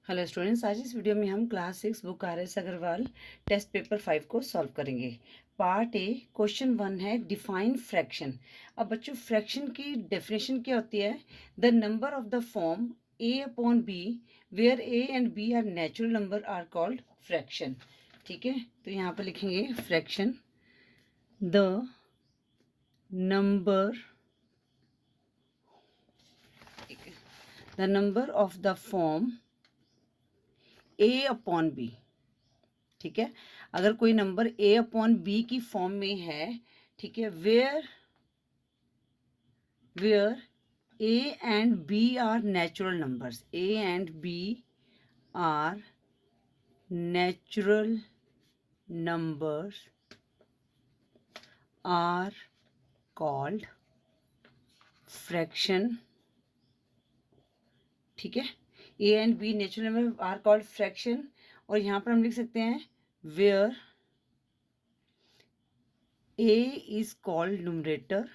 Hello students, आज इस video में हम class 6 book RS Agarwal test paper 5 को सॉल्व करेंगे। पार्ट ए क्वेश्चन 1 है डिफाइन फ्रैक्शन। अब बच्चों फ्रैक्शन की डेफिनेशन क्या होती है? The number of the form a upon b where a and b are natural number are called fraction. ठीक है, तो यहाँ पर लिखेंगे fraction the number the number of the form a upon b। ठीक है, अगर कोई नंबर a अपॉन बी की फॉर्म में है, ठीक है, where a and b are natural numbers, a and b are natural numbers are called fraction. ठीक है, a and b natural number are called fraction. और यहाँ पर हम लिख सकते हैं where a is called numerator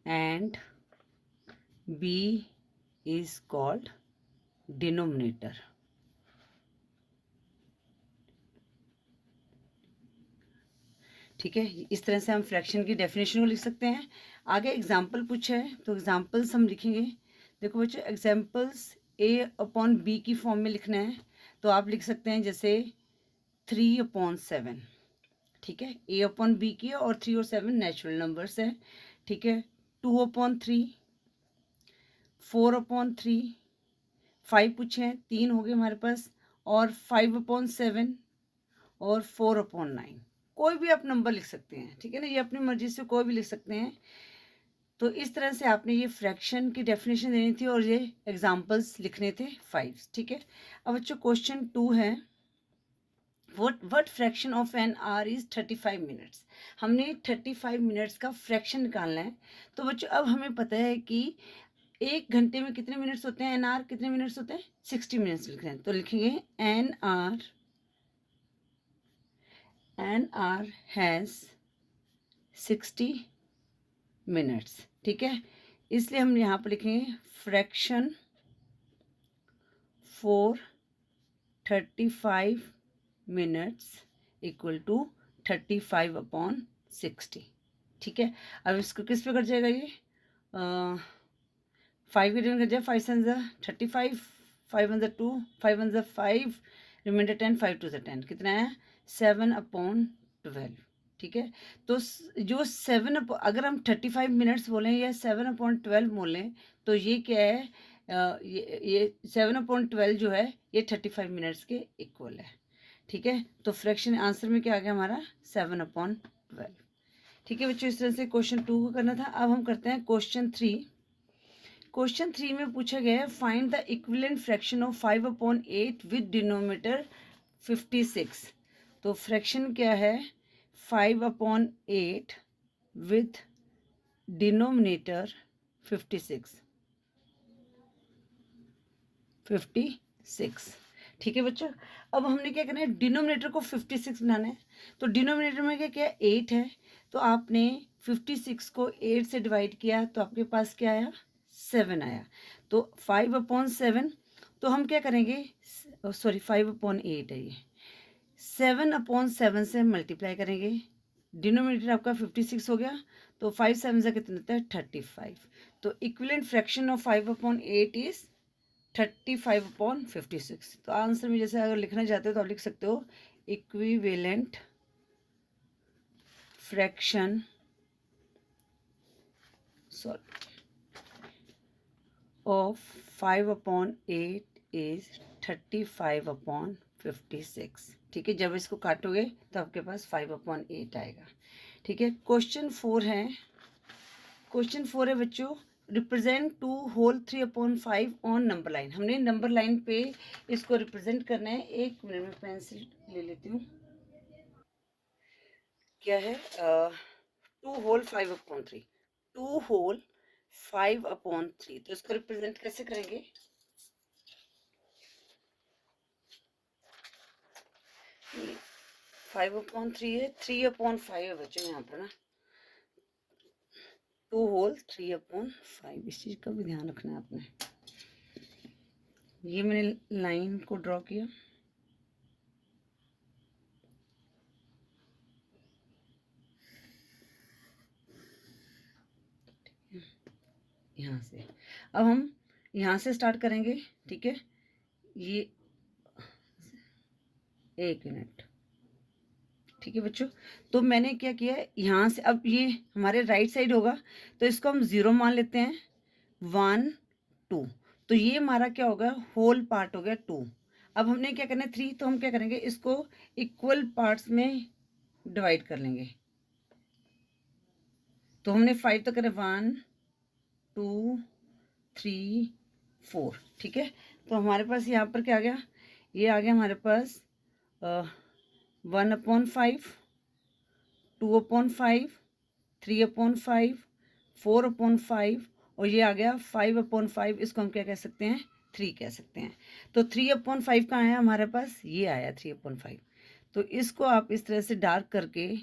and b is called denominator। ठीक है, इस तरह से हम फ्रैक्शन की डेफिनेशन को लिख सकते हैं। आगे एग्जाम्पल पूछा है तो एग्जाम्पल्स हम लिखेंगे। देखो बच्चों, एग्जाम्पल्स a अपॉन बी की फॉर्म में लिखना है तो आप लिख सकते हैं जैसे 3/7। ठीक है, a अपॉन बी की और 3 और 7 नेचुरल नंबर्स है। ठीक है, 2/3, 4/3, 5 पूछे हैं, 3 हो गए हमारे पास, और 5/7 और 4/9। कोई भी आप नंबर लिख सकते हैं। ठीक है ना, ये अपनी मर्जी से कोई भी लिख सकते हैं। तो इस तरह से आपने ये फ्रैक्शन की डेफिनेशन देनी थी और ये एग्जाम्पल्स लिखने थे 5। ठीक है, अब बच्चों क्वेश्चन 2 है what fraction of an hour is 35 minutes. हमने 35 मिनट्स का फ्रैक्शन निकालना है। तो बच्चों अब हमें पता है कि 1 घंटे में कितने मिनट्स होते हैं, एन आर कितने मिनट्स होते हैं, 60 मिनट्स लिख रहे हैं तो लिखेंगे एन आर हैज़ 60 मिनट्स। ठीक है, इसलिए हम यहाँ पर लिखेंगे fraction for 35 minutes equal to 35/60। ठीक है, अब इसको किस पे कट जाएगा ये 5 के कट जाए, 5 7 35, 5 1 2, 5 1 5, रिमाइंडर 10, 5 2 10, कितना है 7/12। ठीक है, तो जो 7 अगर हम 35 मिनट्स बोलें या 7/12 बोलें तो ये क्या है, ये 7/12 जो है ये 35 मिनट्स के इक्वल है। ठीक है, तो फ्रैक्शन आंसर में क्या आ गया हमारा 7/12। ठीक है बच्चों, इस तरह से क्वेश्चन 2 को करना था। अब हम करते हैं क्वेश्चन 3। क्वेश्चन 3 में पूछा गया है find the equivalent fraction of 5/8 with denominator 56। तो फ्रैक्शन क्या है 5/8 विद डिनोमिनेटर 56। ठीक है बच्चों, अब हमने क्या करना है, डिनोमिनेटर को 56 बनाना है। तो डिनोमिनेटर में क्या क्या 8 है, तो आपने 56 को 8 से डिवाइड किया तो आपके पास क्या आया 7 आया। तो 5/7, तो हम क्या करेंगे, सॉरी 5/8 है ये, 7/7 से मल्टीप्लाई करेंगे। डिनोमिनेटर आपका 56 हो गया, तो 5 7 से कितना होता है 35। तो इक्विवेलेंट फ्रैक्शन ऑफ 5/8 इज 35/56। तो आंसर में जैसे अगर लिखना चाहते हो तो आप लिख सकते हो इक्विवेलेंट फ्रैक्शन ऑफ 5/8 इज 35/56। ठीक है, जब इसको काटोगे तो आपके पास 5/8 आएगा। ठीक है, क्वेश्चन 4 है। क्वेश्चन 4 है बच्चों, represent 2 whole 3/5 on number line. हमने नंबर लाइन पे इसको रिप्रेजेंट करना है। 1 मिनट में पेंसिल ले लेती हूँ। क्या है 2 होल 5/3, 2 होल 5/3, तो इसको रिप्रेजेंट कैसे करेंगे, 5/3 है, 3/5 है बच्चों यहाँ पर ना, 2 होल 3/5, इस चीज़ का भी ध्यान रखना है आपने। ये मैंने लाइन को ड्रॉ किया, यहाँ से। अब हम यहाँ से स्टार्ट करेंगे, ठीक है। ये 1 मिनट, ठीक है बच्चों। तो मैंने क्या किया है, यहाँ से अब ये हमारे राइट साइड होगा, तो इसको हम 0 मान लेते हैं। 1 2, तो ये हमारा क्या होगा, होल पार्ट हो गया 2। अब हमने क्या करना है 3, तो हम क्या करेंगे, इसको इक्वल पार्ट्स में डिवाइड कर लेंगे। तो हमने 5 तो करें 1 2 3 4, ठीक है। तो हमारे पास यहाँ पर क्या आ गया, ये आ गया हमारे पास 1/5, 2/5, 3/5, 4/5, और ये आ गया 5/5। इसको हम क्या कह सकते हैं, 3 कह सकते हैं। तो 3/5 कहाँ आया हमारे पास, ये आया 3/5। तो इसको आप इस तरह से डार्क करके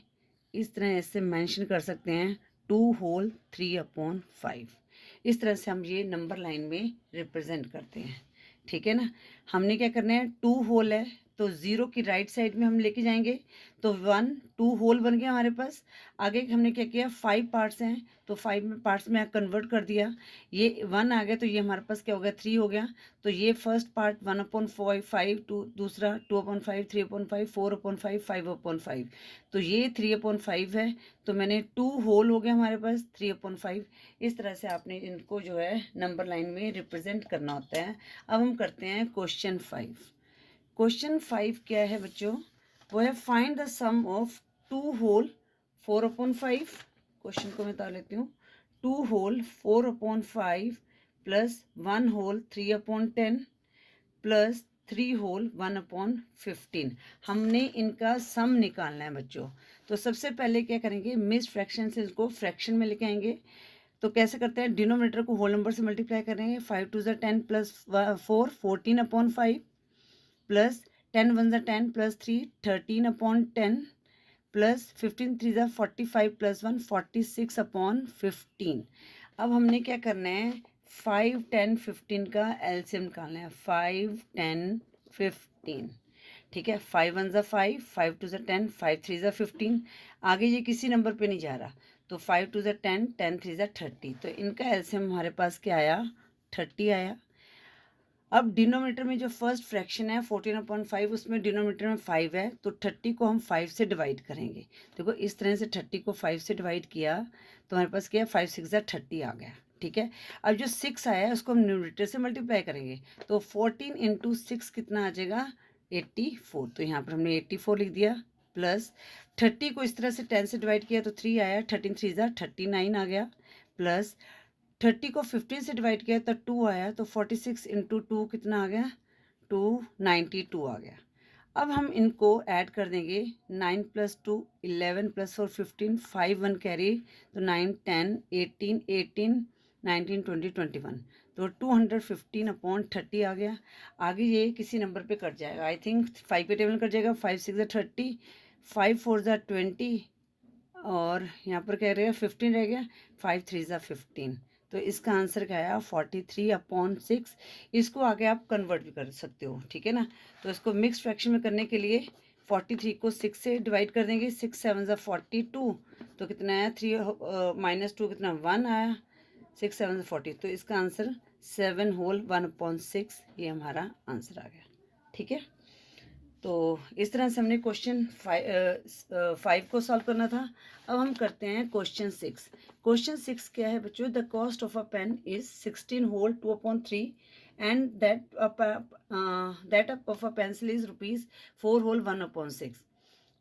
इस तरह इससे मेंशन कर सकते हैं 2 होल 3/5। इस तरह से हम ये नंबर लाइन में रिप्रेजेंट करते हैं, ठीक है ना। हमने क्या करना है, 2 होल है तो 0 की राइट साइड में हम लेके जाएंगे, तो 1 2 होल बन गया हमारे पास। आगे हमने क्या किया, 5 पार्ट्स हैं तो 5 पार्ट्स में कन्वर्ट कर दिया। ये 1 आ गया तो ये हमारे पास क्या हो गया, 3 हो गया। तो ये फर्स्ट पार्ट 1/5, दूसरा 2/5, 3/5, 4/5, 5/5। तो ये 3/5 है, तो मैंने 2 होल हो गया हमारे पास 3/5। इस तरह से आपने इनको जो है नंबर लाइन में रिप्रेजेंट करना होता है। अब हम करते हैं क्वेश्चन 5। क्वेश्चन 5 क्या है बच्चों, वो है find the sum of 2 whole 4/5। Question को मैं बता लेती हूँ। 2 whole 4/5 plus 1 whole 3/10 plus 3 whole 1/15। हमने इनका सम निकालना है बच्चों। तो सबसे पहले क्या करेंगे, मिस फ्रैक्शन से इसको फ्रैक्शन में लेके आएंगे। तो कैसे करते हैं, डिनोमिनेटर को होल नंबर से मल्टीप्लाई करेंगे। 5 2 10 plus 4 14/5 plus 10 1 10 plus 3 13/10 plus 15 3 45 plus 1 46/15। अब हमने क्या करना है, 5 10 15 का एलसीएम निकालना है। 5 10 15, ठीक है। 5 1 5, 5 2 10, 5 3 15। आगे ये किसी नंबर पे नहीं जा रहा, तो 5 2 10, 10 3 30। तो इनका एलसीएम हमारे पास क्या आया, 30 आया। अब डिनोमिनेटर में जो फर्स्ट फ्रैक्शन है 14/5, उसमें डिनोमिनेटर में 5 है, तो 30 को हम 5 से डिवाइड करेंगे। देखो इस तरह से 30 को 5 से डिवाइड किया तो हमारे पास क्या है, 5 6 30 आ गया, ठीक है। अब जो 6 आया है उसको हम न्यूमरेटर से मल्टीप्लाई करेंगे, तो 14 × 6 कितना आ जाएगा, 84। तो यहाँ पर हमने 84 लिख दिया। प्लस 30 को इस तरह से 10 से डिवाइड किया तो 3 आया, 13 3 39 आ गया। प्लस 30 को 15 से डिवाइड किया तो 2 आया, तो 46 × 2 कितना आ गया, 292 आ गया। अब हम इनको ऐड कर देंगे, 9 + 2 11 + 4 15, 5 1 कैरी, तो 9 10 18 18 19 20 21। तो 215/30 आ गया। आगे ये किसी नंबर पे कट जाएगा, आई थिंक 5 के टेबल में कट जाएगा। 5 6 30, 5 4 20, और यहाँ पर क्या रहेगा, 15 रह गया। 5 3 15। तो इसका आंसर क्या आया, 43/6। इसको आगे आप कन्वर्ट भी कर सकते हो, ठीक है ना। तो इसको मिक्स फ्रैक्शन में करने के लिए 43 को 6 से डिवाइड कर देंगे। 6 7 42, तो कितना आया, 3 - 2 कितना, 1 आया। 6 7 40, तो इसका आंसर 7 होल 1/6, ये हमारा आंसर आ गया, ठीक है। तो इस तरह से हमने क्वेश्चन 5 को सॉल्व करना था। अब हम करते हैं क्वेश्चन 6। क्वेश्चन 6 क्या है बच्चों, the cost of a pen is 16 whole 2/3 and that of a pencil is ₹4 whole 1/6,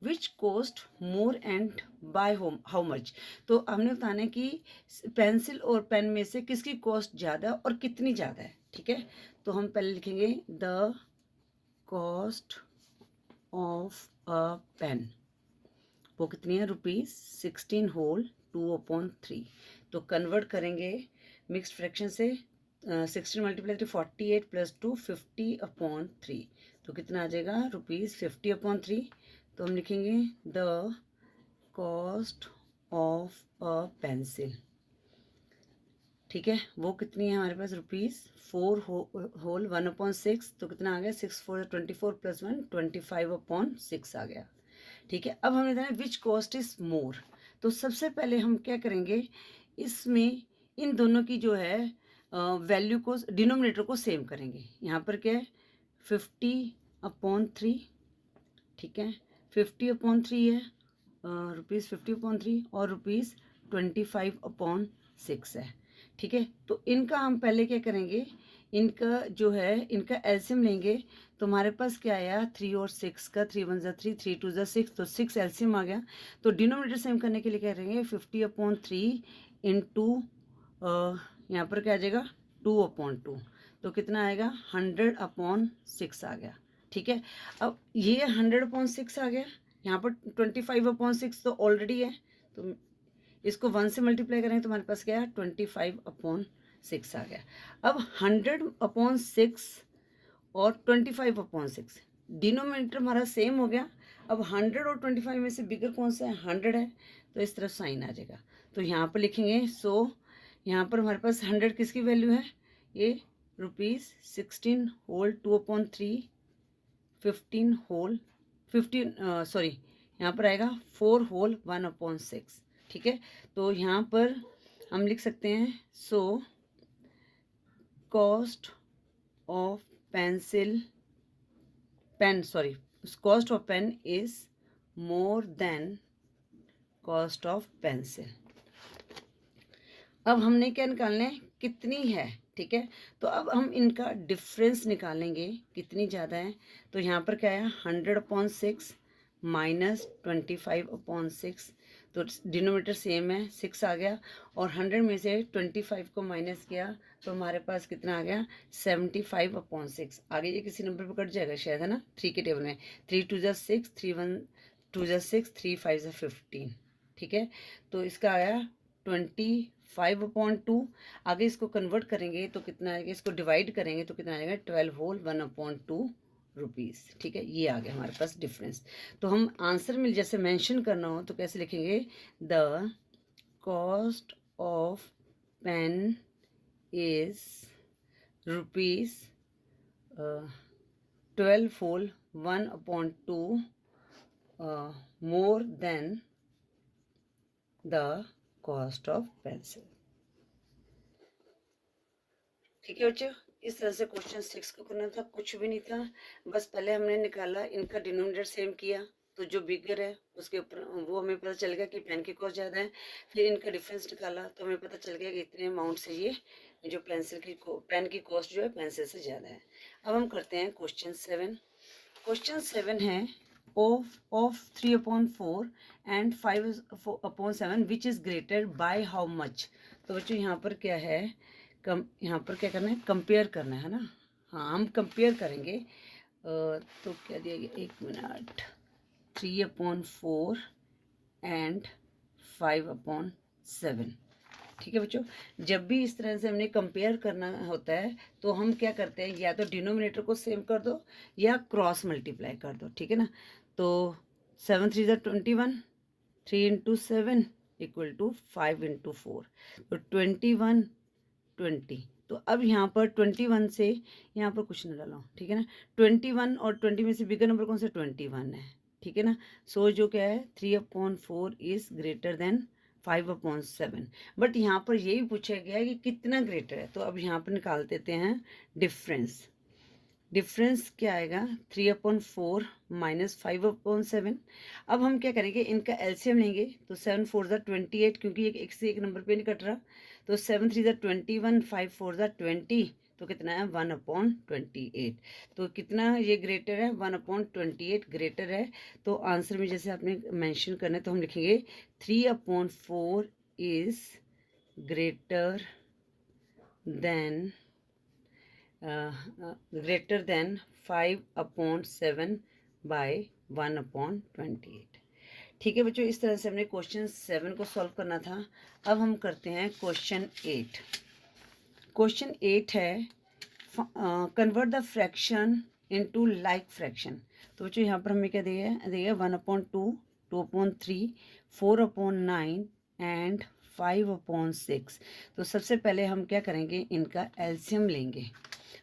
which cost more and by whom how much. तो हमने बताना है कि पेंसिल और पेन में से किसकी कॉस्ट ज़्यादा और कितनी ज़्यादा है, ठीक है। तो हम पहले लिखेंगे the cost of a pen, वो कितनी है, ₹16 होल 2/3। तो कन्वर्ट करेंगे मिक्स्ड फ्रैक्शन से। 16 × 48 + 2 50/3, तो कितना आ जाएगा, ₹50/3। तो हम लिखेंगे the cost of a pencil ठीक है, वो कितनी है हमारे पास ₹4 होल 1/6, तो कितना आ गया 6 4 24 प्लस 1 25/6 आ गया। ठीक है, अब हमें बताना विच कॉस्ट इज मोर। तो सबसे पहले हम क्या करेंगे, इसमें इन दोनों की जो है वैल्यू को, डिनोमिनेटर को सेम करेंगे। यहाँ पर क्या है 50/3, ठीक है 50/3 है, ₹50/3 और ₹25/6 है। ठीक है, तो इनका हम पहले क्या करेंगे, इनका जो है इनका एलसीएम लेंगे। तो हमारे पास क्या आया 3 और 6 का, 3 1 3 3 2 6, तो 6 एलसीएम आ गया। तो डिनोमिनेटर सेम करने के लिए क्या करेंगे 50/3 इंटू यहाँ पर क्या आ जाएगा 2/2, तो कितना आएगा 100/6 आ गया। ठीक है, अब ये 100/6 आ गया, यहाँ पर 25/6 तो ऑलरेडी है, तो इसको 1 से मल्टीप्लाई करेंगे तो हमारे पास क्या है 25/6 आ गया। अब 100/6 और 25/6 डिनोमिनेटर हमारा सेम हो गया। अब 100 और 25 में से बिगर कौन सा है 100 है, तो इस तरफ साइन आ जाएगा। तो यहाँ पर लिखेंगे यहाँ पर हमारे पास 100 किसकी वैल्यू है, ये ₹16 होल 2/3, 15 होल 15 सॉरी यहाँ पर आएगा 4 होल 1/6। ठीक है, तो यहाँ पर हम लिख सकते हैं cost of cost of pen is more than cost of pencil. अब हमने क्या निकालना है, कितनी है। ठीक है, तो अब हम इनका डिफरेंस निकालेंगे कितनी ज़्यादा है। तो यहाँ पर क्या है 100/6 माइनस 25/6, तो डिनोमिनेटर सेम है 6 आ गया, और 100 में से 25 को माइनस किया तो हमारे पास कितना आ गया 75/6। आगे ये किसी नंबर पर कट जाएगा शायद, है ना, 3 के टेबल में 3 2 6, 3 1 2 6, 3 5 15। ठीक है, तो इसका आया 25/2। आगे इसको कन्वर्ट करेंगे तो कितना आएगा, इसको डिवाइड करेंगे तो कितना आएगा 12 होल 1/2 रुपीज़। ठीक है, ये आ गया हमारे पास डिफरेंस। तो हम आंसर में जैसे मेंशन करना हो तो कैसे लिखेंगे, the cost of pen is ₹12 whole 1/2 more than the cost of pencil. ठीक है बच्चों, इस तरह से क्वेश्चन 6 को करना था, कुछ भी नहीं था, बस पहले हमने निकाला, इनका डिनोमिनेटर सेम किया, तो जो बिगर है उसके ऊपर वो हमें पता चल गया कि पेन की कॉस्ट ज़्यादा है। फिर इनका डिफरेंस निकाला तो हमें पता चल गया कि इतने अमाउंट से ये जो पेन की कॉस्ट जो है पेंसिल से ज़्यादा है। अब हम करते हैं क्वेश्चन 7। क्वेश्चन 7 है of 3/4 and 5/7 which is greater by how much. तो बच्चों यहाँ पर क्या है, यहाँ पर क्या करना है, कंपेयर करना है ना। हाँ, हम कंपेयर करेंगे। तो क्या दिया गया, 1 मिनट, 3/4 एंड 5/7। ठीक है बच्चों, जब भी इस तरह से हमने कंपेयर करना होता है तो हम क्या करते हैं, या तो डिनोमिनेटर को सेम कर दो या क्रॉस मल्टीप्लाई कर दो। ठीक है ना, तो 7 3 21, 3 इंटू 7 इक्वल टू 5 इंटू 4, तो 21 20। तो अब यहाँ पर 21 से यहाँ पर कुछ न डालो। ठीक है ना, 21 और 20 में से बिगर नंबर कौन सा 21 है। ठीक है ना, सो जो क्या है 3/4 इज ग्रेटर देन 5/7। बट यहाँ पर यही पूछा गया है कि कितना ग्रेटर है, तो अब यहाँ पर निकाल देते हैं डिफरेंस। डिफरेंस क्या आएगा 3/4 माइनस 5/7। अब हम क्या करेंगे, इनका एलसीएम लेंगे, तो 7 4 28, क्योंकि एक से एक नंबर पे नहीं कट रहा, तो 7 3 21, 5 4 20, तो कितना है 1/28। तो कितना ये ग्रेटर है 1/28 ग्रेटर है। तो आंसर में जैसे आपने मेंशन करना है तो हम लिखेंगे 3/4 इज ग्रेटर देन 5/7 बाय 1/28। ठीक है बच्चों, इस तरह से हमने क्वेश्चन 7 को सॉल्व करना था। अब हम करते हैं क्वेश्चन 8। क्वेश्चन 8 है convert the fraction into like fraction. तो बच्चों यहाँ पर हमें क्या दिया 1/2, 2/3, 4/9 एंड 5/6। तो सबसे पहले हम क्या करेंगे, इनका एलसीएम लेंगे।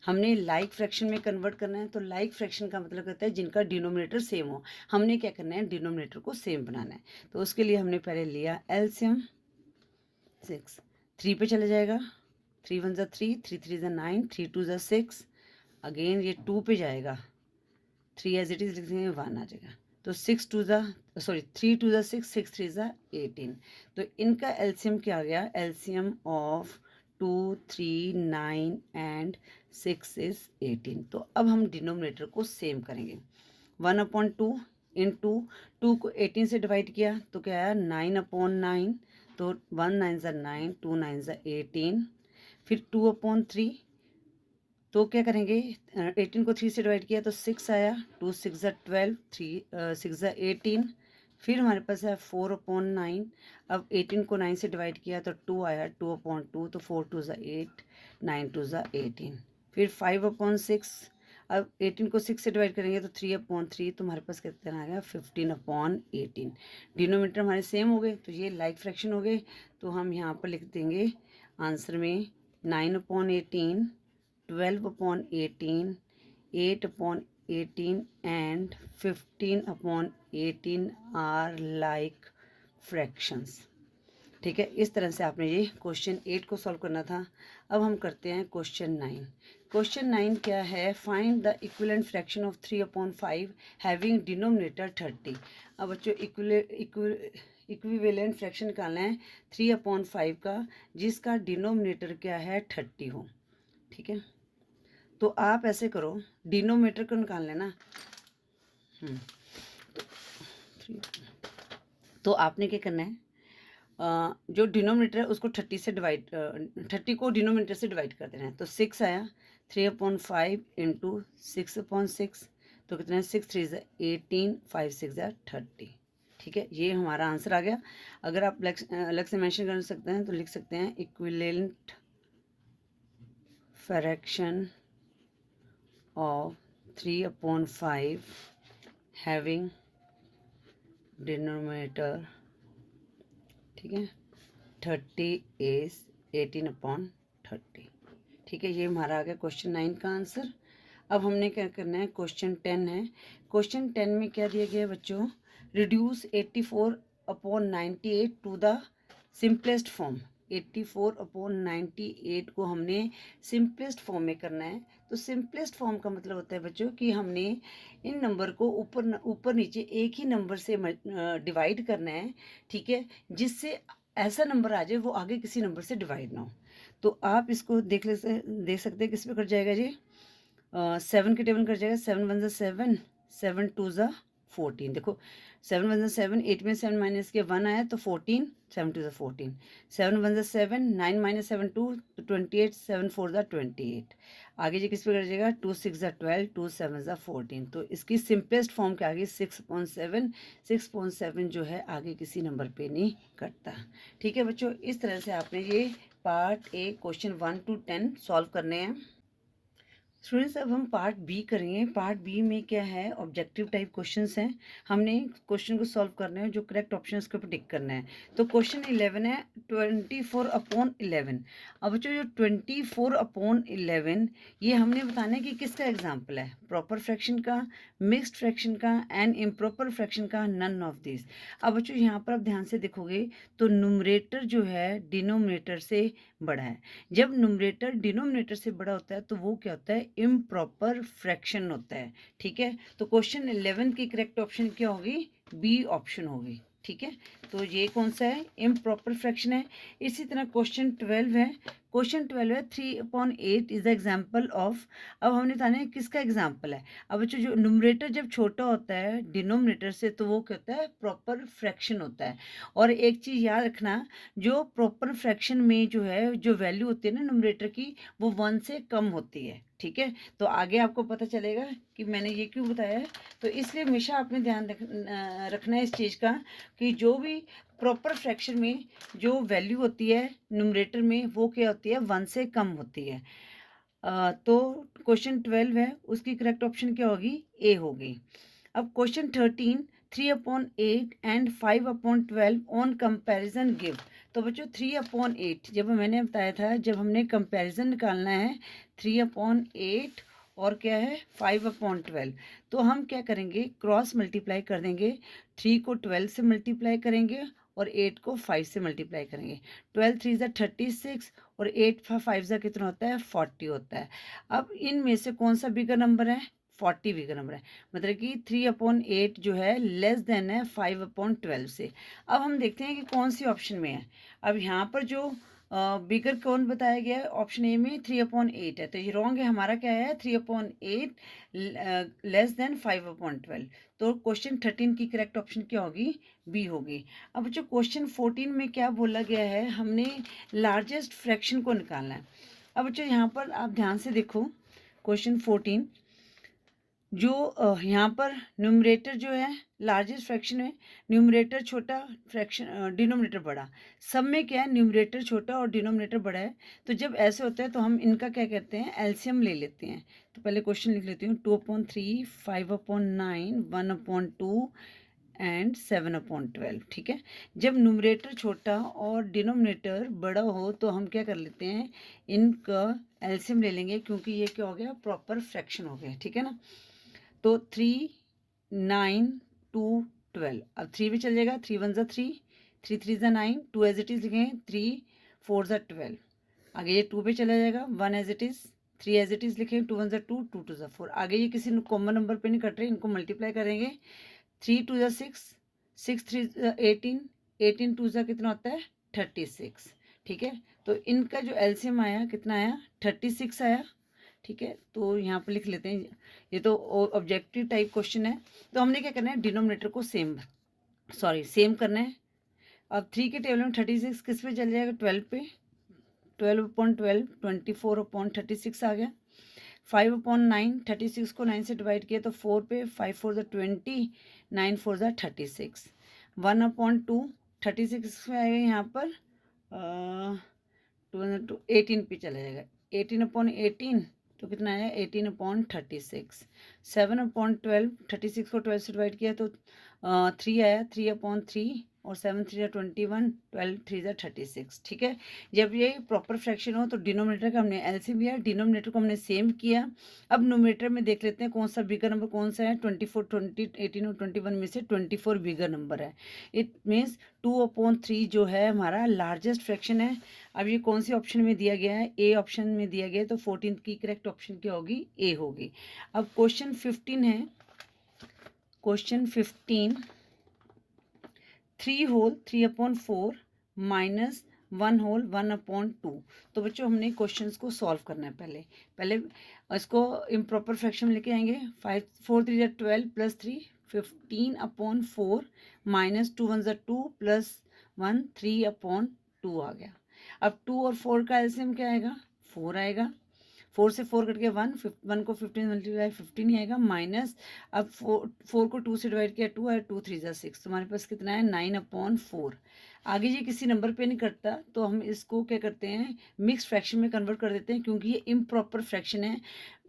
हमने लाइक फ्रैक्शन में कन्वर्ट करना है, तो लाइक फ्रैक्शन का मतलब होता है जिनका डिनोमिनेटर सेम हो। हमने क्या करना है, डिनोमिनेटर को सेम बनाना है। तो उसके लिए हमने पहले लिया एलसीएम 6, 3 पे चला जाएगा, 3 1 ज़ा 3, 3 3 ज़ा 9, 3 2 ज़ा 6, अगेन ये 2 पे जाएगा, 3 एज इट इज लिख देंगे, 1 आ जाएगा। तो 3 2 ज़ा 6, 6 3 ज़ा 18। तो इनका एलसीएम क्या आ गया, एलसीएम ऑफ 2 3 9 एंड 6 इज 18। तो अब हम डिनोमिनेटर को सेम करेंगे। 1/2 इंटू 2 को 18 से डिवाइड किया तो क्या आया, 9/9। तो 1 9 ज़ा 9, 2 9 ज़ा 18। फिर 2/3, तो क्या करेंगे, 18 को 3 से डिवाइड किया तो 6 आया, 2 6 ज़ा 12, 3 6 ज़ा 18। फिर हमारे पास है 4/9। अब 18 को 9 से डिवाइड किया तो 2 आया, 2/2, तो 4 2 ज़ा 8, 9 2 ज़ा 18। फिर 5/6। अब 18 को 6 से डिवाइड करेंगे तो 3/3, तो हमारे पास कितना आ गया, 15/18। डिनोमिनेटर हमारे सेम हो गए, तो ये लाइक फ्रैक्शन हो गए। तो हम यहाँ पर लिख देंगे आंसर में 9/18, 12/18, 8/18 and 15/18 आर लाइक फ्रैक्शंस। ठीक है, इस तरह से आपने ये क्वेश्चन 8 को सॉल्व करना था। अब हम करते हैं क्वेश्चन 9। क्वेश्चन 9 क्या है, find the equivalent fraction of 3/5 having denominator 30। अब बच्चों इक्विवेलेंट फ्रैक्शन निकालना है 3/5 का, जिसका डिनोमिनेटर क्या है, 30 हो। ठीक है, तो आप ऐसे करो, डिनोमिनेटर को निकाल लेना। तो आपने क्या करना है, जो डिनोमिनेटर है उसको 30 से डिवाइड 30 को डिनोमिनेटर से डिवाइड कर देना है। तो 6 आया, 3/5 इंटू 6/6, तो कितना है, 6 3 ज़ा 18, 5 6 ज़ा 30। ठीक है, ये हमारा आंसर आ गया। अगर आप अलग से मेंशन कर सकते हैं तो लिख सकते हैं equivalent fraction of 3/5 having denominator, ठीक है, 30 is 18/30। ठीक है, ये हमारा आ गया क्वेश्चन 9 का आंसर। अब हमने क्या करना है, क्वेश्चन 10 है। क्वेश्चन 10 में क्या दिया गया है बच्चों, reduce 84/98 to the simplest form. 84/98 को हमने सिंपलेस्ट फॉर्म में करना है। तो सिंपलेस्ट फॉर्म का मतलब होता है बच्चों कि हमने इन नंबर को ऊपर नीचे एक ही नंबर से डिवाइड करना है। ठीक है, जिससे ऐसा नंबर आ जाए वो आगे किसी नंबर से डिवाइड ना हो। तो आप इसको देख सकते हैं किस पे कट जाएगा जी, 7 के टेबल कट जाएगा। 7 1 ज़ा 7, 7 2 ज़ा 14। देखो 7 1 ज़ा 7, 8 में 7 माइनस किया 1 आया तो 14, 7 2 ज़ा 14, 7 1 ज़ा 7, 9 माइनस 7 2, तो 28, 7 4 ज़ा 28। आगे जी किस पे कट जाएगा, 2 6 ज़ा 12, 2 7 ज़ा 14। तो इसकी सिंपलेस्ट फॉर्म क्या आ गई, 6/7। 6/7 जो है आगे किसी नंबर पे नहीं कटता। ठीक है बच्चों, इस तरह से आपने ये part A question 1 to 10 solve करने हैं। स्टूडेंट्स, अब हम पार्ट बी करेंगे। पार्ट बी में क्या है, ऑब्जेक्टिव टाइप क्वेश्चंस हैं। हमने क्वेश्चन को सॉल्व करना है, जो करेक्ट ऑप्शन उसके ऊपर टिक करना है। तो क्वेश्चन 11 है 24/11। अब बच्चों जो 24/11 ये हमने बताना है कि किसका एग्जाम्पल है, प्रॉपर फ्रैक्शन का, मिक्स्ड फ्रैक्शन का एंड इम्प्रॉपर फ्रैक्शन का, नन ऑफ दिस। अब बच्चों यहाँ पर आप ध्यान से देखोगे तो न्यूमरेटर जो है डिनोमिनेटर से बड़ा है। जब न्यूमरेटर डिनोमिनेटर से बड़ा होता है तो वो क्या होता है, इम्प्रॉपर फ्रैक्शन होता है। ठीक है, तो क्वेश्चन 11 की करेक्ट ऑप्शन क्या होगी, बी ऑप्शन होगी। ठीक है, तो ये कौन सा है, इम्प्रॉपर फ्रैक्शन है। इसी तरह क्वेश्चन 12 है। क्वेश्चन 12 है 3/8 इज द एग्जाम्पल ऑफ। अब हमने बताना है किसका एग्जाम्पल है। अब बच्चों जो न्यूमरेटर जब छोटा होता है डिनोमिनेटर से तो वो क्या होता है, प्रॉपर फ्रैक्शन होता है। और एक चीज़ याद रखना, जो प्रॉपर फ्रैक्शन में जो है जो वैल्यू होती है ना न्यूमरेटर की, वो 1 से कम होती है। ठीक है, तो आगे आपको पता चलेगा कि मैंने ये क्यों बताया है। तो इसलिए हमेशा आपने ध्यान रखना है इस चीज़ का कि जो भी प्रॉपर फ्रैक्शन में जो वैल्यू होती है न्यूमरेटर में वो क्या होती है, 1 से कम होती है। तो क्वेश्चन 12 है, उसकी करेक्ट ऑप्शन क्या होगी, ए होगी। अब question 13, 3/8 and 5/12 on comparison give. तो बच्चों 3/8, जब मैंने बताया था जब हमने कंपैरिजन निकालना है 3/8 और क्या है 5/12, तो हम क्या करेंगे, क्रॉस मल्टीप्लाई कर देंगे। 3 को 12 से मल्टीप्लाई करेंगे और 8 को 5 से मल्टीप्लाई करेंगे। 12 3 ज़ा 36 और 8 5 ज़ा कितना होता है 40 होता है। अब इनमें से कौन सा बिगर नंबर है, 40 बिगर नंबर है, मतलब कि 3/8 जो है लेस देन है 5/12 से। अब हम देखते हैं कि कौन सी ऑप्शन में है। अब यहाँ पर जो बिगर कौन बताया गया है, ऑप्शन ए में 3/8 है, तो ये रॉन्ग है। हमारा क्या है 3/8 लेस देन 5/12। तो क्वेश्चन 13 की करेक्ट ऑप्शन क्या होगी, बी होगी। अब जो क्वेश्चन 14 में क्या बोला गया है, हमने लार्जेस्ट फ्रैक्शन को निकालना है। अब बच्चों यहाँ पर आप ध्यान से देखो, क्वेश्चन 14 जो यहाँ पर न्यूमरेटर जो है लार्जेस्ट फ्रैक्शन है, न्यूमरेटर छोटा, फ्रैक्शन डिनोमिनेटर बड़ा। सब में क्या है न्यूमरेटर छोटा और डिनोमिनेटर बड़ा है। तो जब ऐसे होता है तो हम इनका क्या कहते हैं, एलसीएम ले लेते हैं। तो पहले क्वेश्चन लिख लेती हूँ, 2/3, 5/9, 1/2 एंड 7/12। ठीक है, जब न्यूमरेटर छोटा और डिनोमिनेटर बड़ा हो तो हम क्या कर लेते हैं, इनका एलसीएम ले लेंगे, क्योंकि ये क्या हो गया, प्रॉपर फ्रैक्शन हो गया। ठीक है ना, तो 3, 9, 2, 12। अब 3 भी चल जाएगा, 3 1 ज़ा 3, 3 3 ज़ा 9, 2 एज इट इज़ लिखें, 3 4 ज़ा 12। आगे ये 2 पे चला जाएगा, 1 as it is, 3 as it is लिखें, 2 1 ज़ा 2, 2 2 ज़ा 4। आगे ये किसी कॉमन नंबर पे नहीं कट रहे, इनको मल्टीप्लाई करेंगे। 3 2 ज़ा 6, 6 3 ज़ा 18, 18 2 ज़ा कितना होता है 36। ठीक है, तो इनका जो एलसीएम आया कितना आया 36 आया। ठीक है, तो यहाँ पर लिख लेते हैं, ये तो ऑब्जेक्टिव टाइप क्वेश्चन है। तो हमने क्या करना है, डिनोमिनेटर को सेम करना है। अब 3 के टेबल में 36 किस पे चल जाएगा, 12 पे, 12/12 24/36 आ गया। 5/9, 36 को 9 से डिवाइड किया तो 4 पे, 5 4 ज़ा 20, 9 4 ज़ा 36। 1/2 36 में आएगा यहाँ पर 18 पे चला जाएगा। 18/18 तो कितना आया 18/36। 7/12 36 को 12 से डिवाइड किया तो 3 आया, 3/3 और 7 3 ज़ा 21, 12 3 ज़ा 36। ठीक है, जब ये प्रॉपर फ्रैक्शन हो तो डिनोमिनेटर का हमने एलसीएम लिया, डिनोमिनेटर को हमने सेम किया। अब न्यूमरेटर में देख लेते हैं कौन सा बिगर नंबर कौन सा है। 24 20 18 और 21 में से 24 बिगर नंबर है। इट मीन्स 2/3 जो है हमारा लार्जेस्ट फ्रैक्शन है। अब ये कौन सी ऑप्शन में दिया गया है, ए ऑप्शन में दिया गया है, तो 14 की करेक्ट ऑप्शन क्या होगी, ए होगी। अब क्वेश्चन 15 है, क्वेश्चन 15 3 होल 3/4 माइनस 1 होल 1/2। तो बच्चों हमने क्वेश्चंस को सॉल्व करना है। पहले इसको इम्प्रॉपर फ्रैक्शन में लेके आएंगे। 5 4 3 ज़ा 12 प्लस 3 15/4 माइनस 2 1 ज़ा 2 प्लस 1 3/2 आ गया। अब 2 और 4 का एलसीएम क्या आएगा, 4 आएगा। 4 से 4 कट के 1 को 15 मल्टीप्लाई 15 ही आएगा, माइनस अब 4 को 2 से डिवाइड किया 2 है, 2 3 ज़ा 6, तुम्हारे पास कितना है 9/4। आगे ये किसी नंबर पे नहीं कटता तो हम इसको क्या करते हैं, मिक्स फ्रैक्शन में कन्वर्ट कर देते हैं, क्योंकि ये इम्प्रॉपर फ्रैक्शन है।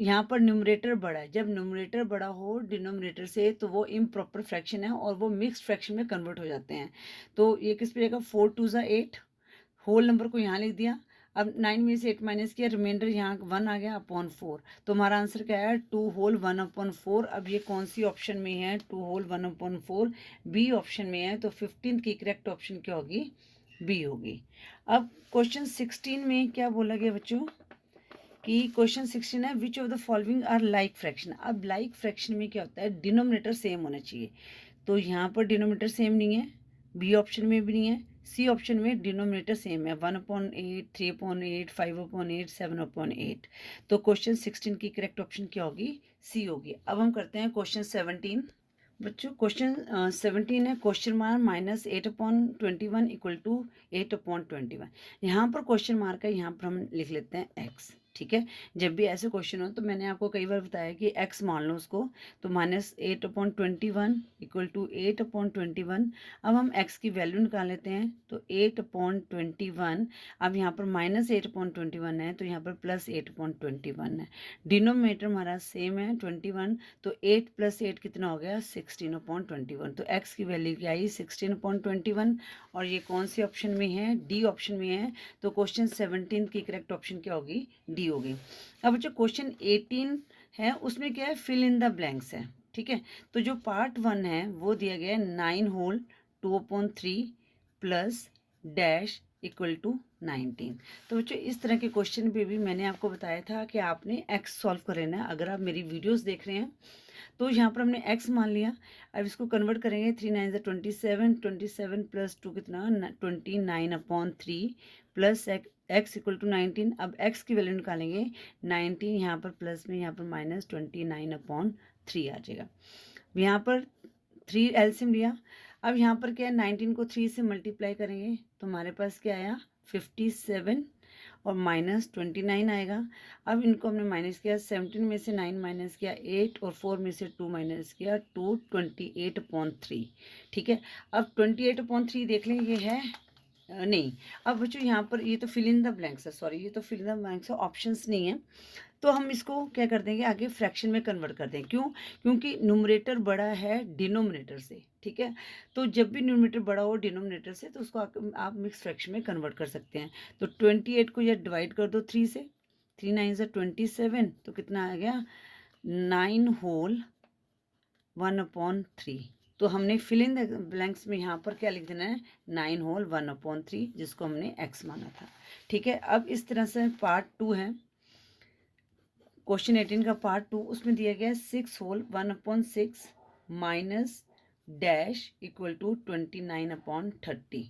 यहाँ पर न्यूमरेटर बड़ा है, जब न्यूमरेटर बड़ा हो डिनोमिनेटर से तो वो इम्प्रॉपर फ्रैक्शन है और वो मिक्स फ्रैक्शन में कन्वर्ट हो जाते हैं। तो ये किस पे जाएगा, 4 2 ज़ा 8, होल नंबर को यहाँ लिख दिया। अब 9 में से 8 माइनस किया, रिमाइंडर यहाँ 1 आ गया अपॉन 4। तो हमारा आंसर क्या है 2 होल 1/4। अब ये कौन सी ऑप्शन में है, 2 होल 1/4 बी ऑप्शन में है। तो 15 की करेक्ट ऑप्शन क्या होगी, बी होगी। अब क्वेश्चन 16 में क्या बोला गया बच्चों, कि क्वेश्चन 16 है which of the following are like fraction. अब लाइक फ्रैक्शन में क्या होता है, डिनोमिनेटर सेम होना चाहिए। तो यहाँ पर डिनोमिनेटर सेम नहीं है, बी ऑप्शन में भी नहीं है, सी ऑप्शन में डिनोमिनेटर सेम है, 1/8 3/8 5/8 7/8। तो क्वेश्चन 16 की करेक्ट ऑप्शन क्या होगी, सी होगी। अब हम करते हैं क्वेश्चन 17। बच्चों क्वेश्चन 17 है, question mark minus 8/21 equal to 8/21। यहाँ पर क्वेश्चन मार्क है, यहाँ पर हम लिख लेते हैं एक्स। ठीक है। जब भी ऐसे क्वेश्चन हो तो मैंने आपको कई बार बताया कि x मान लो उसको, तो -8/21 इक्वल टू 8/21। अब हम x की वैल्यू निकाल लेते हैं, तो 8/21। अब यहाँ पर -8/21 है, तो यहाँ पर +8/21 है। डिनोमिनेटर हमारा सेम है 21, तो 8 + 8 कितना हो गया 16/21। तो x की वैल्यू क्या आई 16/21, और ये कौन से ऑप्शन में है, डी ऑप्शन में है। तो क्वेश्चन 17 की करेक्ट ऑप्शन क्या होगी, डी होगी। अब बच्चों क्वेश्चन 18 है, उसमें क्या है, फिल इन द ब्लैंक्स है, ठीक है। तो जो पार्ट 1 है वो दिया गया है 9 whole 2/3 plus dash equal to 19। तो बच्चों इस तरह के क्वेश्चन पे भी मैंने आपको बताया था कि आपने एक्स सॉल्व कर लेना है। अगर आप मेरी वीडियोस देख रहे हैं तो यहाँ पर हमने x मान लिया। अब इसको कन्वर्ट करेंगे, 3 9 ज़ा 27, 27 प्लस 2 कितना 29/3 प्लस x इक्वल टू 19। अब x की वैल्यू निकालेंगे, 19 यहाँ पर प्लस में, यहाँ पर माइनस 29/3 आ जाएगा। यहाँ पर 3 एलसीएम लिया। अब यहाँ पर क्या है, 19 को 3 से मल्टीप्लाई करेंगे तो हमारे पास क्या आया 57 और -29 आएगा। अब इनको हमने माइनस किया, 17 में से 9 माइनस किया 8 और 4 में से 2 माइनस किया 2, 28/3। ठीक है। अब 28/3 देख लें, ये है नहीं। अब बच्चों यहाँ पर ये तो फिल इन द ब्लैंक्स है, सॉरी ये तो फिल इन द ब्लैंक्स है, ऑप्शंस नहीं है। तो हम इसको क्या कर देंगे, आगे फ्रैक्शन में कन्वर्ट कर देंगे। क्यों? क्योंकि न्यूमरेटर बड़ा है डिनोमिनेटर से, ठीक है। तो जब भी न्यूमरेटर बड़ा हो डिनोमिनेटर से तो उसको आप मिक्स फ्रैक्शन में कन्वर्ट कर सकते हैं। तो 28 को या डिवाइड कर दो 3 से, 3 9 ज़ा 27, तो कितना आ गया 9 होल 1/3। तो हमने फिल इन द ब्लैंक्स में यहाँ पर क्या लिख देना है 9 होल 1/3, जिसको हमने x माना था। ठीक है। अब इस तरह से पार्ट 2 है, क्वेश्चन 18 का पार्ट 2, उसमें दिया गया है 6 whole 1/6 minus dash equal to 29/30।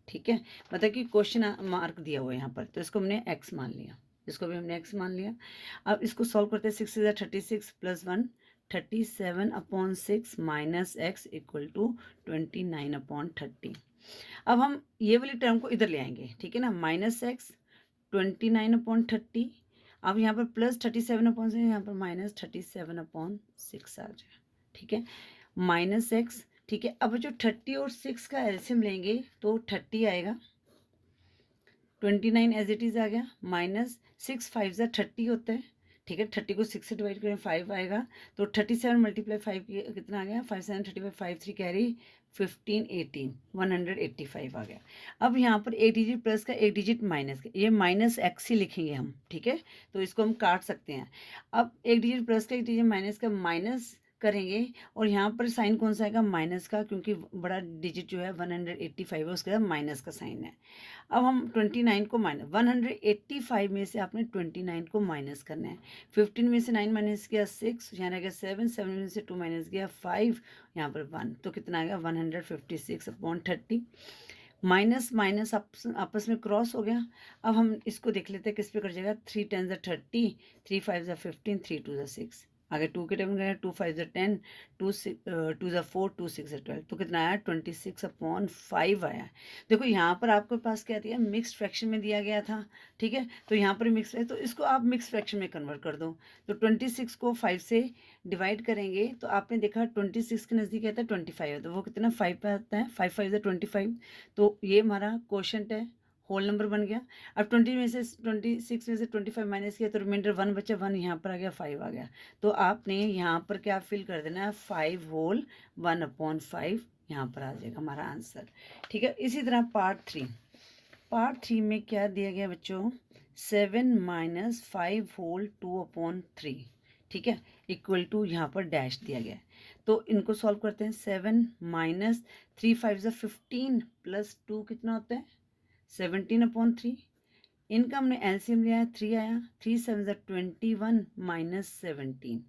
ठीक है। मतलब कि क्वेश्चन मार्क दिया हुआ है यहाँ पर, तो इसको हमने x मान लिया, इसको भी हमने x मान लिया। अब इसको सॉल्व करते हैं, 6 × 36 plus 1 37/6 minus x equal to 29/30। अब हम ये वाली टर्म को इधर ले आएंगे, ठीक है ना, -x 29/30। अब यहाँ पर प्लस 37/6, यहाँ पर -37/6 आ जाए, ठीक है, -x। ठीक है। अब जो 30 और 6 का एलसीएम लेंगे तो 30 आएगा, 29 एज इट इज़ आ गया, -6 5 ज़ा 30 होता है, ठीक है। 30 को 6 से डिवाइड करें 5 आएगा, तो 37 × 5 कितना आ गया 5 7 35 5 3 कैरी 15 18 185 आ गया। अब यहाँ पर एक डिजिट प्लस का एक डिजिट माइनस का, ये -x ही लिखेंगे हम, ठीक है। तो इसको हम काट सकते हैं। अब एक डिजिट प्लस का एक डिजिट माइनस का माइनस करेंगे, और यहाँ पर साइन कौन सा आएगा माइनस का, क्योंकि बड़ा डिजिट जो है 185 है, उसके बाद माइनस का साइन है। अब हम 29 को माइनस 185 में से आपने 29 को माइनस करना है। 15 में से 9 माइनस किया 6, यहाँ रह गया 7, 7 में से 2 माइनस किया 5, यहाँ पर 1, तो कितना आएगा 156/30। माइनस माइनस आपस में क्रॉस हो गया। अब हम इसको देख लेते हैं किस पे कर जाएगा, 3 10 ज़ा 30, 3 5 ज़ा 15, 3 2 ज़ा 6, आगे 2 के टाइम गया 2 5 ज़ा 10, 2 ज़ा 4, 2 6 ज़ा 12, तो कितना आया 26/5 आया। देखो यहाँ पर आपके पास क्या दिया, मिक्स फ्रैक्शन में दिया गया था, ठीक है। तो यहाँ पर मिक्स है, तो इसको आप मिक्स फ्रैक्शन में कन्वर्ट कर दो। तो 26 को 5 से डिवाइड करेंगे तो आपने देखा 26 के नज़दीक आता है 25 है, तो वो कितना 5 पे आता है, 5 5 ज़ा 25। तो ये हमारा क्वोशंट है, होल नंबर बन गया। अब 26 में से 25 माइनस किया तो रिमाइंडर 1 बचा, 1 यहाँ पर आ गया, 5 आ गया। तो आपने यहाँ पर क्या फिल कर देना है 5 होल 1/5, यहाँ पर आ जाएगा हमारा आंसर। ठीक है। इसी तरह पार्ट 3 में क्या दिया गया बच्चों, 7 - 5 होल 2/3, ठीक है, इक्वल टू यहाँ पर डैश दिया गया है। तो इनको सॉल्व करते हैं, 7 - 3 5 ज़ा 15 प्लस 2 कितना होता है 17/3। इनका हमने एलसीएम लिया है, 3 आया, 3 7 ज़ा 21 माइनस 17।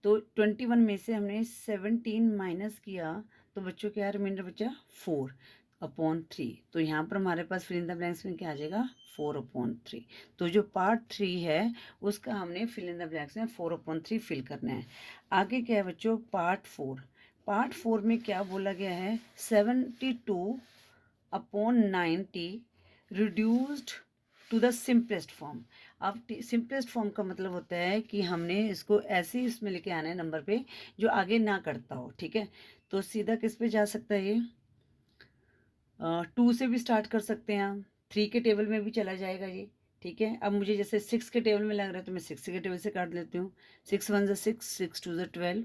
तो 21 में से हमने 17 माइनस किया तो बच्चों क्या रिमाइंडर बचा 4/3। तो यहाँ पर हमारे पास फिल इन द ब्लैंक्स में क्या आ जाएगा 4/3। तो जो पार्ट 3 है उसका हमने फिल इन द ब्लैंक्स में 4/3 फिल करना है। आगे क्या है बच्चों, पार्ट 4 में क्या बोला गया है, 72/90 reduced to the simplest form. अब सिंपलेस्ट फॉर्म का मतलब होता है कि हमने इसको ऐसे ही इसमें लेके आना है नंबर पे जो आगे ना करता हो, ठीक है। तो सीधा किस पे जा सकता है ये, 2 से भी स्टार्ट कर सकते हैं हम, 3 के टेबल में भी चला जाएगा ये, ठीक है। अब मुझे जैसे 6 के टेबल में लग रहा है तो मैं 6 के टेबल से काट लेती हूँ। 6 1 ज़ा 6, 6 2 ज़ा 12,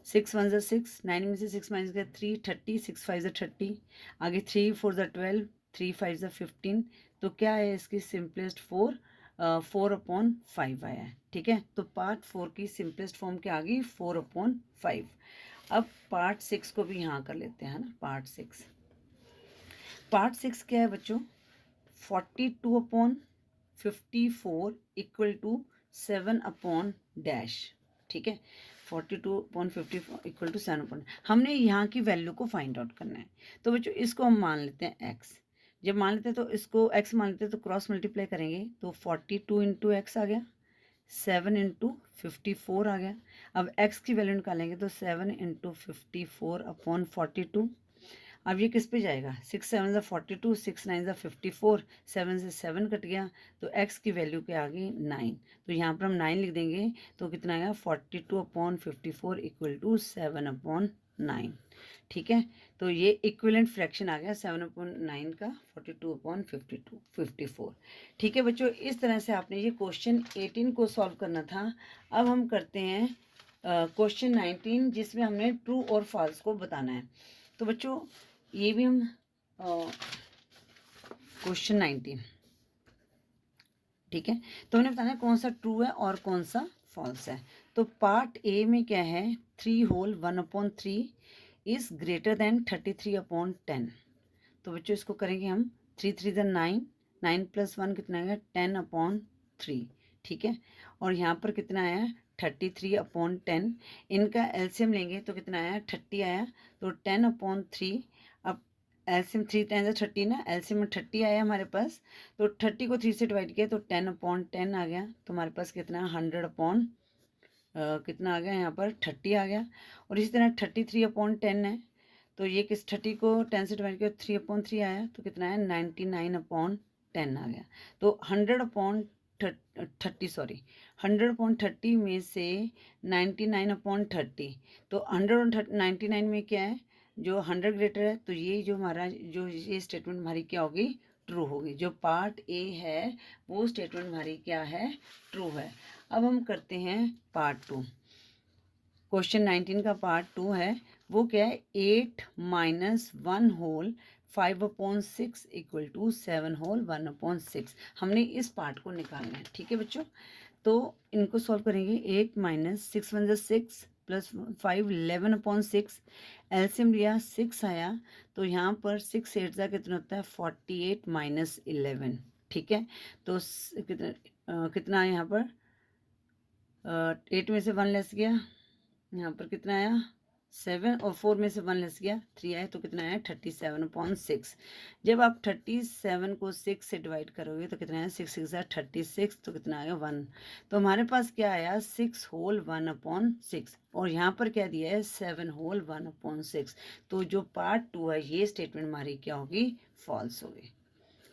6 1 ज़ा 6, 9 में से 6 माइनस किया 3, 30, 6 5 ज़ा 30, आगे 3 4 ज़ा 12, 3 5 ज़ा 15। तो क्या है इसकी सिंपलेस्ट 4/5 आया है, ठीक है। तो पार्ट 4 की सिंपलेस्ट फॉर्म क्या आ गई, 4/5। अब पार्ट 6 को भी यहाँ कर लेते हैं, है ना। पार्ट 6 क्या है बच्चों, 42/54 इक्वल टू 7/डैश, ठीक है। 42/54 इक्वल टू 7 हमने यहाँ की वैल्यू को फाइंड आउट करना है। तो बच्चों इसको हम मान लेते हैं x। जब मान लेते हैं तो इसको x मान लेते हैं तो क्रॉस मल्टीप्लाई करेंगे तो 42 इंटू एक्स आ गया, 7 इंटू 54 आ गया। अब x की वैल्यू निकालेंगे तो 7 इंटू 54/42। अब ये किस पे जाएगा, 6 7 ज़ा 42, 6 9 ज़ा 54, 7 से 7 कट गया तो x की वैल्यू क्या आ गई 9। तो यहाँ पर हम 9 लिख देंगे तो कितना आएगा 42/54 इक्वल टू 7/9, ठीक है। तो ये इक्विवेलेंट फ्रैक्शन आ गया 7/9 का 42/54, ठीक है बच्चों। इस तरह से आपने ये क्वेश्चन 18 को सॉल्व करना था। अब हम करते हैं क्वेश्चन 19 जिसमें हमने ट्रू और फॉल्स को बताना है। तो बच्चों ये भी हम क्वेश्चन 19, ठीक है। तो हमने बताना है कौन सा ट्रू है और कौन सा फॉल्स है। तो पार्ट ए में क्या है, 3 होल 1/3 इज ग्रेटर देन 33/10। तो बच्चों इसको करेंगे हम 3 3 ज़ा 9, 9 + 1 कितना आएगा 10/3, ठीक है। और यहाँ पर कितना आया 33/10। इनका एलसीएम लेंगे तो कितना आया 30 आया, तो 10/3। अब एलसीएम 3 10 ज़ा 30 ना, एलसीएम में 30 आया हमारे पास, तो 30 को 3 से डिवाइड किया तो 10/10 आ गया। तो हमारे पास कितना 100 कितना आ गया यहाँ पर 30 आ गया। और इसी तरह 33/10 है, तो ये किस 30 को 10 से डिवाइड किया 3/3 आया, तो कितना है 99/10 आ गया। तो 100/30 में से 99/30, तो 199 में क्या है, जो 100 ग्रेटर है, तो ये जो हमारा जो ये स्टेटमेंट हमारी क्या होगी, ट्रू होगी। जो पार्ट ए है वो स्टेटमेंट हमारी क्या है, ट्रू है। अब हम करते हैं पार्ट 2। क्वेश्चन 19 का पार्ट 2 है, वो क्या है 8 - 1 होल 5/6 इक्वल टू 7 होल 1/6। हमने इस पार्ट को निकालना है, ठीक है बच्चों। तो इनको सॉल्व करेंगे। 8 - 6 1 ज़ा 6 प्लस 5 11/6। एलसीएम लिया 6 आया, तो यहाँ पर 6 8 ज़ा कितना होता है 48 - 11, ठीक है। तो कितना है यहाँ पर 8 में से 1 लेस गया, यहाँ पर कितना आया 7, और 4 में से 1 लेस गया 3 आया, तो कितना आया 37/6। जब आप 37 को 6 से डिवाइड करोगे तो कितना आया 6 6 ज़ा 36, तो कितना आया 1। तो हमारे पास क्या आया 6 होल 1/6, और यहाँ पर क्या दिया है 7 होल 1/6। तो जो पार्ट 2 है ये स्टेटमेंट हमारी क्या होगी, फॉल्स होगी,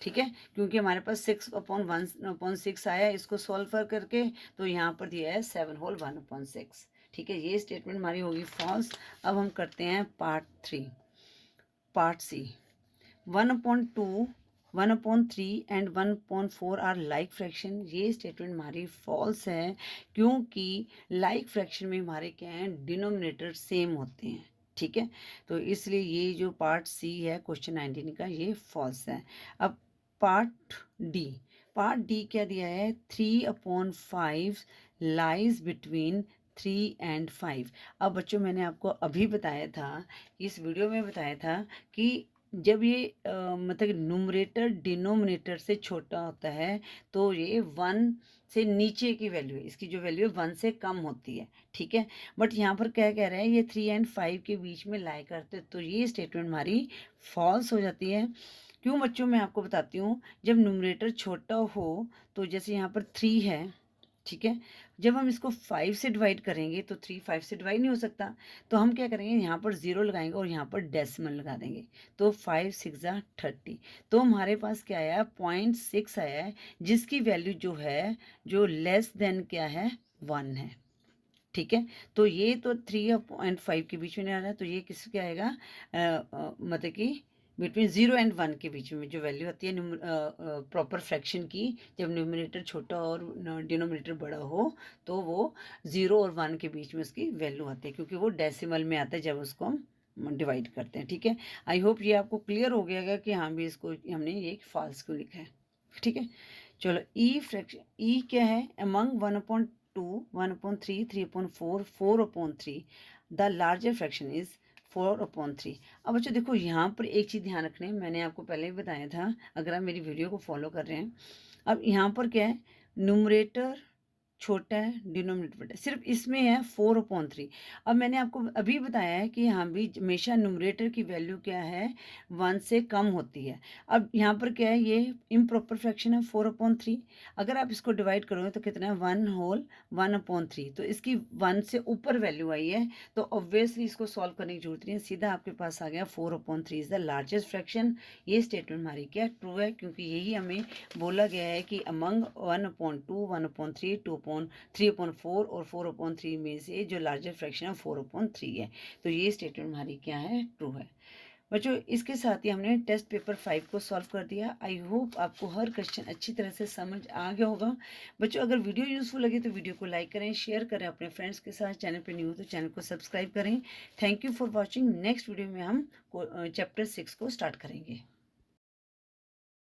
ठीक है। क्योंकि हमारे पास 6/1/6 आया, इसको सॉल्व करके तो यहाँ पर दिया है 7 होल 1/6, ठीक है। ये स्टेटमेंट हमारी होगी फॉल्स। अब हम करते हैं part 3, part C. 1/2 1/3 and 1/4 are like fraction. ये स्टेटमेंट हमारी फॉल्स है, क्योंकि लाइक फ्रैक्शन में हमारे क्या हैं डिनोमिनेटर सेम होते हैं, ठीक है। तो इसलिए ये जो पार्ट सी है क्वेश्चन 19 का ये फॉल्स है। अब पार्ट डी क्या दिया है 3/5 लाइज बिटवीन 3 एंड 5। अब बच्चों मैंने आपको अभी बताया था, इस वीडियो में बताया था कि जब ये मतलब न्यूमरेटर डिनोमिनेटर से छोटा होता है तो ये 1 से नीचे की वैल्यू है, इसकी जो वैल्यू है 1 से कम होती है, ठीक है। बट यहाँ पर क्या कह रहे हैं ये 3 एंड 5 के बीच में लाई करते, तो ये स्टेटमेंट हमारी फॉल्स हो जाती है। क्यों बच्चों, मैं आपको बताती हूँ। जब न्यूमरेटर छोटा हो तो जैसे यहाँ पर 3 है, ठीक है। जब हम इसको 5 से डिवाइड करेंगे तो 3 5 से डिवाइड नहीं हो सकता, तो हम क्या करेंगे, यहाँ पर 0 लगाएंगे और यहाँ पर डेसिमल लगा देंगे, तो 5 6 जा 30। तो हमारे पास क्या आया, 0.6 आया है, जिसकी वैल्यू जो है, जो लेस देन क्या है, 1 है। ठीक है, तो ये तो 3.5 के बीच में नहीं आ रहा है, तो ये किसके आएगा, मतलब कि बिटवीन 0 एंड 1 के बीच में जो वैल्यू आती है प्रॉपर फ्रैक्शन की, जब न्यूमरेटर छोटा और डिनोमिनेटर बड़ा हो, तो वो 0 और 1 के बीच में उसकी वैल्यू आती है, क्योंकि वो डेसिमल में आता है जब उसको हम डिवाइड करते हैं। ठीक है, आई होप ये आपको क्लियर हो गया कि हाँ भी इसको हमने ये फॉल्स क्यों लिखा है। ठीक है, चलो ई फ्रैक्शन, ई क्या है, among 1/2, 1/3, 3/4, 4/3, the larger fraction is 4/3। अब बच्चों देखो, यहाँ पर एक चीज़ ध्यान रखने, मैंने आपको पहले भी बताया था, अगर आप मेरी वीडियो को फॉलो कर रहे हैं। अब यहाँ पर क्या है, न्यूमरेटर छोटा है, डिनोमिनेटर बड़ा है, सिर्फ इसमें है 4/3। अब मैंने आपको अभी बताया है कि हाँ भी हमेशा न्यूमरेटर की वैल्यू क्या है, 1 से कम होती है। अब यहाँ पर क्या है, ये इम्प्रॉपर फ्रैक्शन है 4/3। अगर आप इसको डिवाइड करोगे तो कितना है, 1/3, तो इसकी 1 से ऊपर वैल्यू आई है, तो ऑब्वियसली इसको सॉल्व करने की जरूरत नहीं है, सीधा आपके पास आ गया 4/3 इज द लार्जेस्ट फ्रैक्शन। ये स्टेटमेंट हमारी क्या ट्रू है, क्योंकि यही हमें बोला गया है कि अमंग 1/2, 1/3, 3/4 और 4/3 में से जो लार्जर फ्रैक्शन है 4/3 है। तो ये स्टेटमेंट हमारी क्या है, ट्रू है। बच्चों इसके साथ ही हमने टेस्ट पेपर 5 को सॉल्व कर दिया। आई होप आपको हर क्वेश्चन अच्छी तरह से समझ आ गया होगा। बच्चों अगर वीडियो यूजफुल लगे तो वीडियो को लाइक करें, शेयर करें अपने फ्रेंड्स के साथ। चैनल पर न्यू हो तो चैनल को सब्सक्राइब करें। Thank you for watching. Next video में हम चैप्टर 6 को स्टार्ट करेंगे।